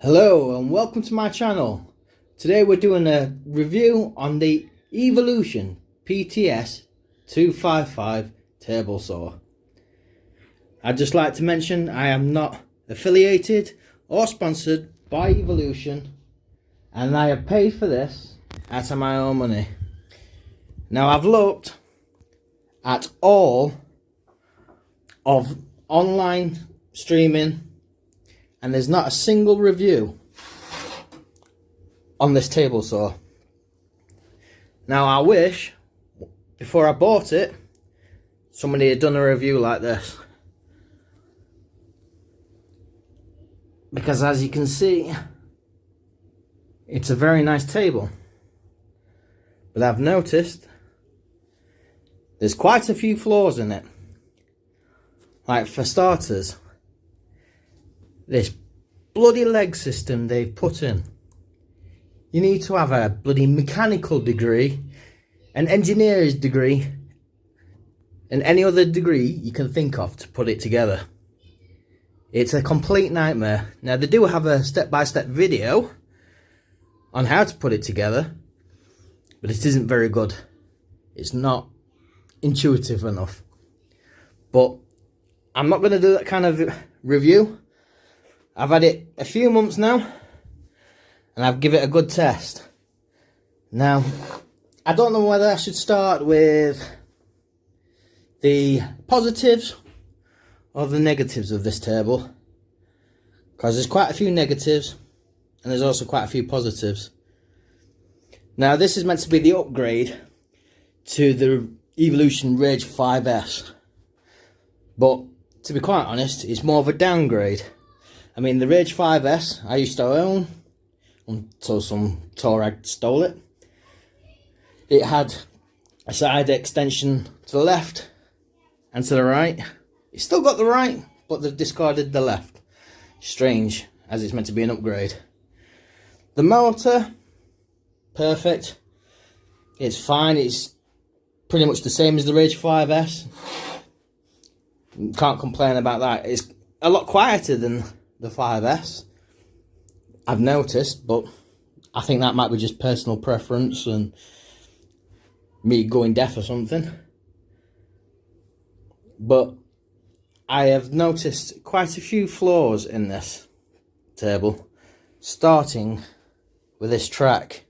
Hello and welcome to my channel. Today we're doing a review on the Evolution PTS 255 table saw. I'd just like to mention I am not affiliated or sponsored by Evolution, and I have paid for this out of my own money. Now I've looked at all of online streaming and there's not a single review on this table saw. Now I wish, before I bought it, somebody had done a review like this. Because as you can see, it's a very nice table. But I've noticed there's quite a few flaws in it. Like for starters, this bloody leg system they've put in. You need to have a bloody mechanical degree, an engineer's degree, and any other degree you can think of to put it together. It's a complete nightmare. Now they do have a step-by-step video on how to put it together, but it isn't very good. It's not intuitive enough. But I'm not going to do that kind of review. I've had it a few months now and I've given it a good test. Now, I don't know whether I should start with the positives or the negatives of this table, because there's quite a few negatives and there's also quite a few positives. Now, this is meant to be the upgrade to the Evolution Rage 5S, but to be quite honest, it's more of a downgrade. I mean, the Rage 5S I used to own until some Torag stole it. It had a side extension to the left and to the right. It's still got the right, but they've discarded the left. Strange, as it's meant to be an upgrade. The motor, perfect. It's fine. It's pretty much the same as the Rage 5S. Can't complain about that. It's a lot quieter than the 5S, I've noticed, but I think that might be just personal preference and me going deaf or something. But I have noticed quite a few flaws in this table, starting with this track.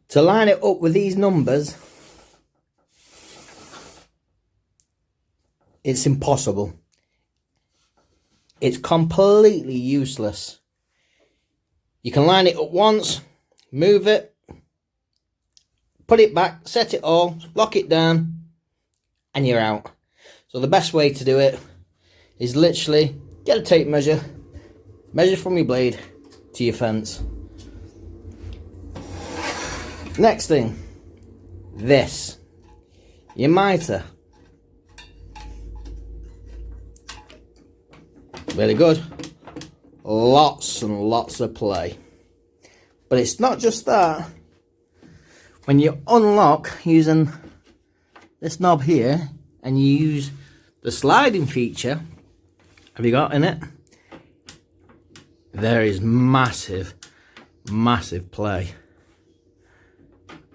To line it up with these numbers, it's impossible. It's completely useless. You can line it up once, move it, put it back, set it all, lock it down, and you're out. So the best way to do it is literally get a tape measure, measure from your blade to your fence. Next thing, this, your mitre. Really good. Lots and lots of play. But it's not just that. When you unlock using this knob here and you use the sliding feature, have you got in it? There is massive, massive play.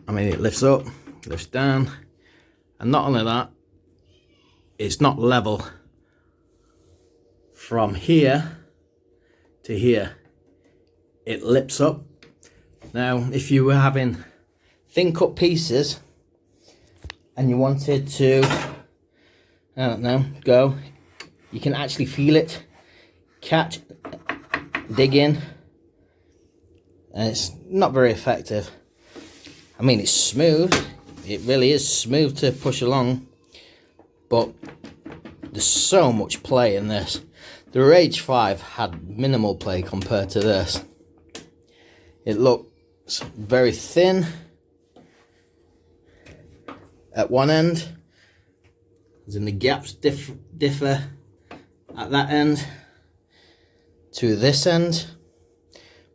I mean, it lifts up, lifts down, and not only that, it's not level from here to here. It lips up. Now, if you were having thin cut pieces and you wanted to, I don't know, go, you can actually feel it, catch, dig in, and it's not very effective. I mean, it's smooth. It really is smooth to push along, but there's so much play in this. The Rage 5 had minimal play compared to this. It looks very thin at one end, as in the gaps differ at that end to this end.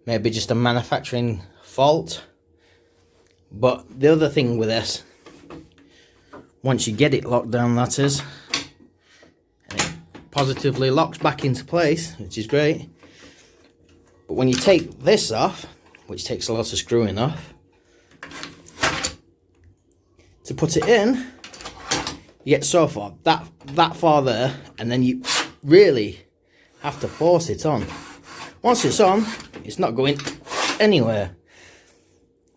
Maybe just a manufacturing fault. But the other thing with this, once you get it locked down, that is, and it positively locks back into place, which is great. But when you take this off, which takes a lot of screwing off, to put it in, you get so far, that far there, and then you really have to force it on. Once it's on, it's not going anywhere.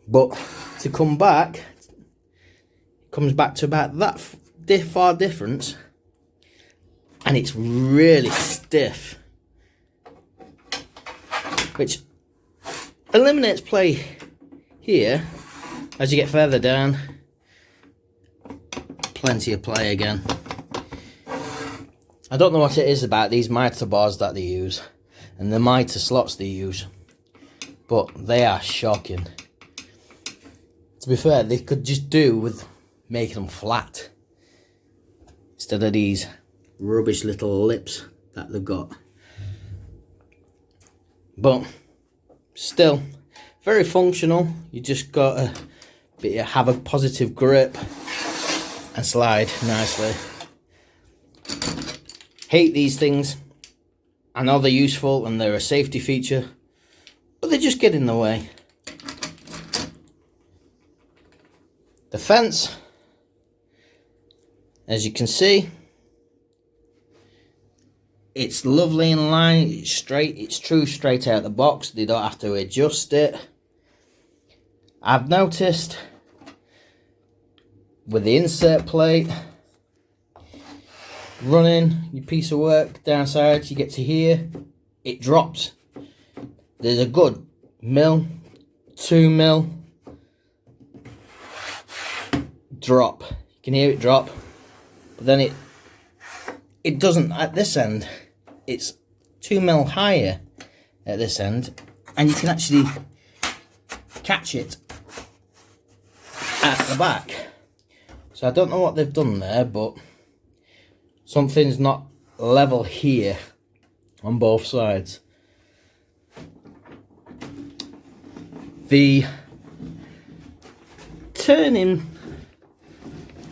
But to come back, it comes back to about that far difference, and it's really stiff, which eliminates play here. As you get further down, plenty of play again. I don't know what it is about these mitre bars that they use and the mitre slots they use, but they are shocking. To be fair, they could just do with making them flat instead of these rubbish little lips that they've got. But still, very functional. You just got to have a positive grip and slide nicely. Hate these things. I know they're useful and they're a safety feature, but they just get in the way. The fence, as you can see, it's lovely in line, it's straight, it's true straight out the box. They don't have to adjust it. I've noticed with the insert plate, running your piece of work downside, you get to here, it drops. There's a good 1mm, 2mm drop. You can hear it drop, but then it doesn't at this end. It's 2mm higher at this end, and you can actually catch it at the back. So I don't know what they've done there, but something's not level here on both sides. The turning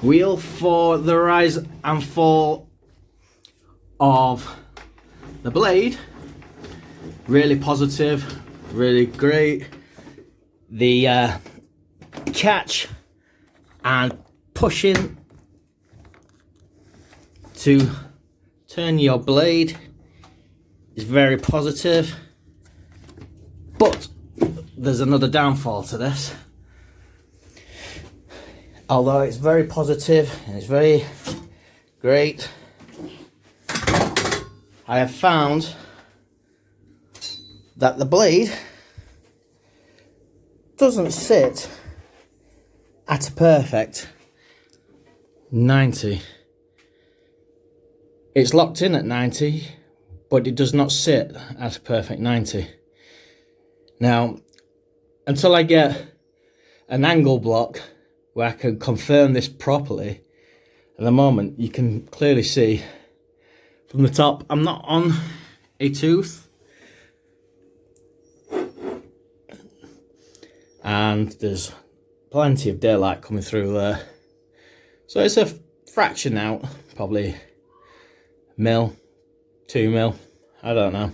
wheel for the rise and fall of the blade, really positive, really great. The catch and pushing to turn your blade is very positive, but there's another downfall to this. Although it's very positive and it's very great, I have found that the blade doesn't sit at a perfect 90. It's locked in at 90, but it does not sit at a perfect 90. Now, until I get an angle block where I can confirm this properly, at the moment you can clearly see from the top I'm not on a tooth, and there's plenty of daylight coming through there, so it's a fraction out, probably 1mm, 2mm, I don't know,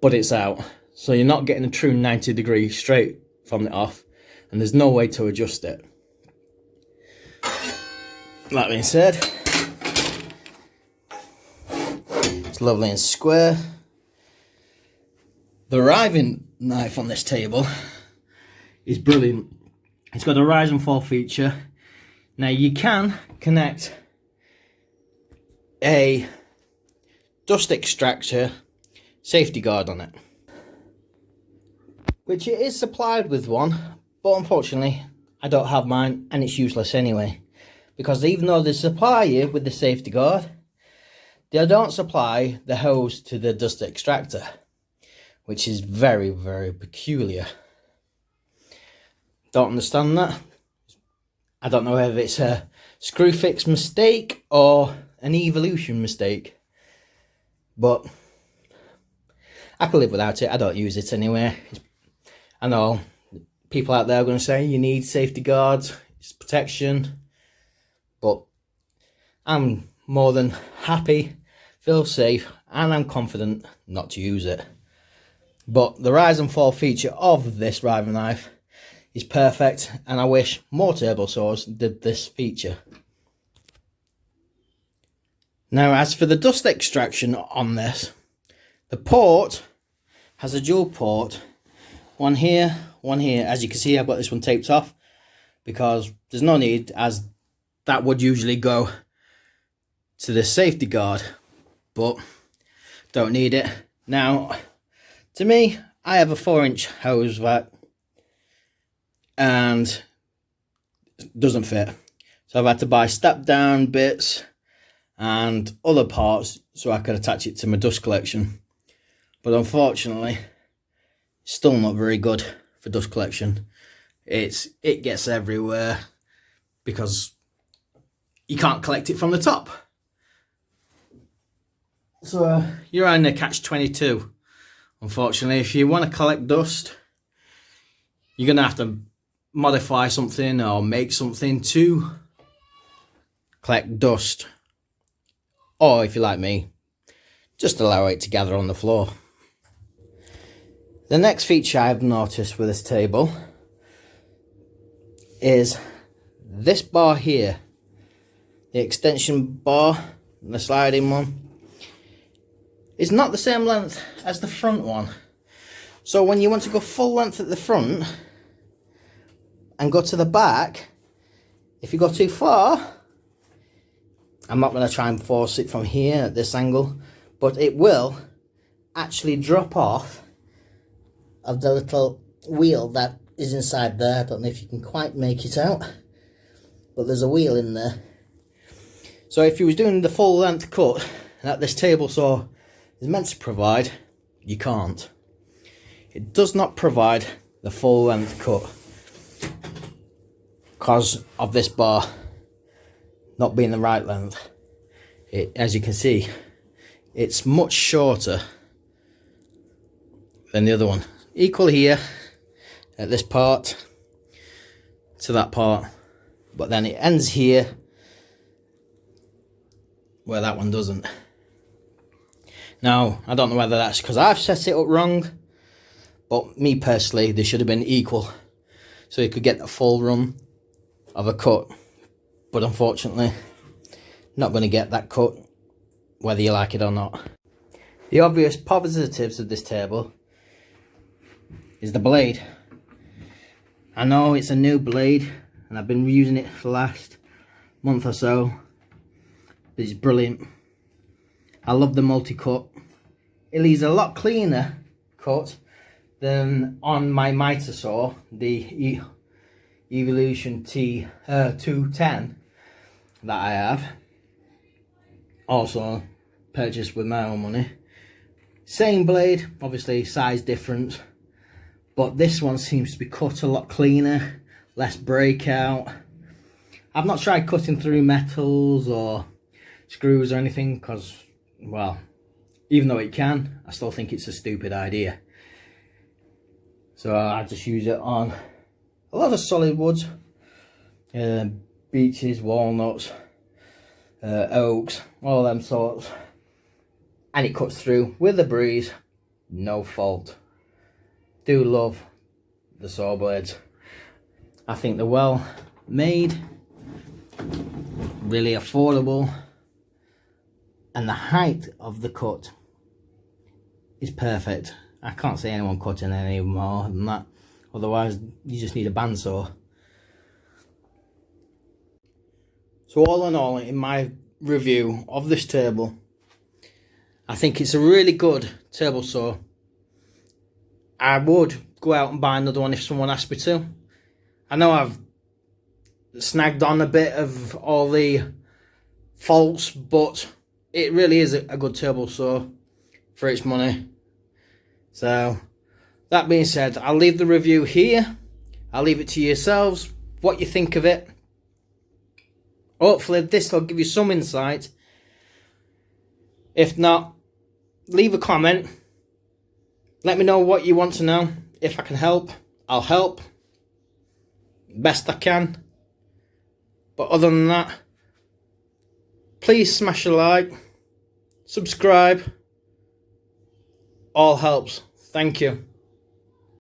but it's out, so you're not getting a true 90 degree straight from the off, and there's no way to adjust it. That being said, it's lovely and square. The riving knife on this table is brilliant. It's got a rise and fall feature. Now you can connect a dust extractor safety guard on it, which it is supplied with one, but unfortunately I don't have mine, and it's useless anyway, because even though they supply you with the safety guard, they don't supply the hose to the dust extractor, which is very, very peculiar. Don't understand that. I don't know whether it's a Screwfix mistake or an Evolution mistake, but I can live without it. I don't use it anyway. I know people out there are going to say you need safety guards, it's protection, but I'm more than happy, feel safe, and I'm confident not to use it. But the rise and fall feature of this riving knife is perfect, and I wish more table saws did this feature. Now, as for the dust extraction on this, the port has a dual port, one here, one here. As you can see, I've got this one taped off because there's no need, as that would usually go to the safety guard, but don't need it. Now, to me, I have a 4-inch hose vac and it doesn't fit. So I've had to buy step down bits and other parts so I could attach it to my dust collection. But unfortunately, it's still not very good for dust collection. It gets everywhere because you can't collect it from the top. So you're in a catch-22. Unfortunately, if you want to collect dust, you're going to have to modify something or make something to collect dust. Or if you're like me, just allow it to gather on the floor. The next feature I've noticed with this table is this bar here. The extension bar, the sliding one, is not the same length as the front one. So when you want to go full length at the front and go to the back, if you go too far, I'm not going to try and force it from here at this angle, but it will actually drop off of the little wheel that is inside there. I don't know if you can quite make it out, but there's a wheel in there. So if you was doing the full length cut that this table saw is meant to provide, you can't. It does not provide the full length cut because of this bar not being the right length. As you can see, it's much shorter than the other one. Equal here at this part to that part, but then it ends here where that one doesn't. Now, I don't know whether that's because I've set it up wrong, but me personally, they should have been equal so you could get the full run of a cut. But unfortunately, not going to get that cut whether you like it or not. The obvious positives of this table is the blade. I know it's a new blade and I've been using it for the last month or so. It's brilliant. I love the multi-cut. It leaves a lot cleaner cut than on my miter saw, the Evolution T210 that I have. Also purchased with my own money. Same blade, obviously size difference, but this one seems to be cut a lot cleaner, less breakout. I've not tried cutting through metals or screws or anything because, well, even though it can, I still think it's a stupid idea. So I just use it on a lot of solid woods, beeches, walnuts, oaks, all them sorts, and it cuts through with a breeze, no fault. Do love the saw blades. I think they're well made, really affordable, and the height of the cut is perfect. I can't see anyone cutting any more than that, otherwise you just need a bandsaw. So all in all, in my review of this table, I think it's a really good table saw. I would go out and buy another one if someone asked me to. I know I've snagged on a bit of all the faults, but it really is a good table saw for its money. So that being said, I'll leave the review here. I'll leave it to yourselves what you think of it. Hopefully this will give you some insight. If not, leave a comment. Let me know what you want to know. If I can help, I'll help best I can. But other than that, please smash a like, subscribe. All helps. Thank you.